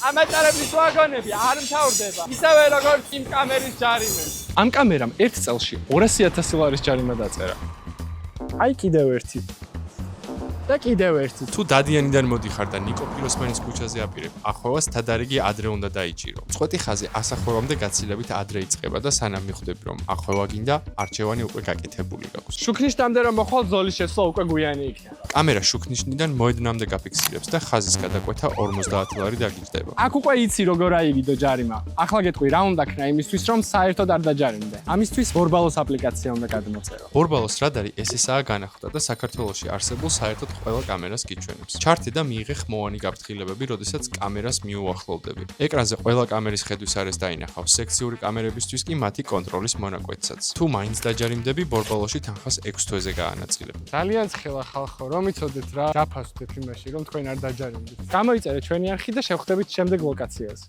ამატარებლის ვაგონები არ მთავრდება, ისევე როგორც იმ კამერის ჯარიმე. ამ კამერამ ერთ წელში 200,000 ლარის ჯარიმა დაწერა. აი კიდევ ერთი. და კიდევ ერთი. თუ დადიანიდან მოდიხარ და ნიკო ფიროსმანის ქუჩაზე აპირებ, ახვევას თადარიგი ადრე უნდა დაიჭირო. წვეტი ხაზი ასახვევამდე გაცილებით ადრე იწყება და სანამ მიხვდები, რომ ახვევა გინდა, არჩევანი უკვე გაკეთებული გაქვს. შუქნიშნამდე რომ მოხვალ ზოლის შესვლა უკვე გვიანი იქნება. კამერა შუქნიშნიდან მოედნამდე გაფიქსირებს და ხაზის გადაკვეთა 50 ლარი დაგიჯდება. აქ უკვე იცი როგორ აიგიდო ჯარიმა. ახლა გეტყვი რა უნდა ქნა იმისთვის რომ საერთოდ არ დაჯარიმდე. ამისთვის ბორბალოს აპლიკაცია უნდა გადმოწერო. ბორბალოს რადარი SSA განახლდა და საქართველოში არსებულ საერთოდ ყველა კამერას გიჩვენებს. ჩართე და მიიღე ხმოვანი გაფრთხილებები, როდესაც კამერას მიუახლოვდები. ეკრანზე ყველა კამერის ხედვის არეშ დაინახავს, სექციური კამერებისთვის კი მათი კონტროლის მონაკვეთსაც. თუ მაინც დაჯარიმდები, ბორბალოში თანხას 6 თვეზე გაანაწილებ. ძალიან ცხელა ხალხო, რომ იცოდეთ რა, დაფასდეთ იმაში, რომ თქვენ არ დაჯარიმდით. გამოიწერეთ ჩვენი არხი და შევხვდებით შემდეგ ლოკაციაზე.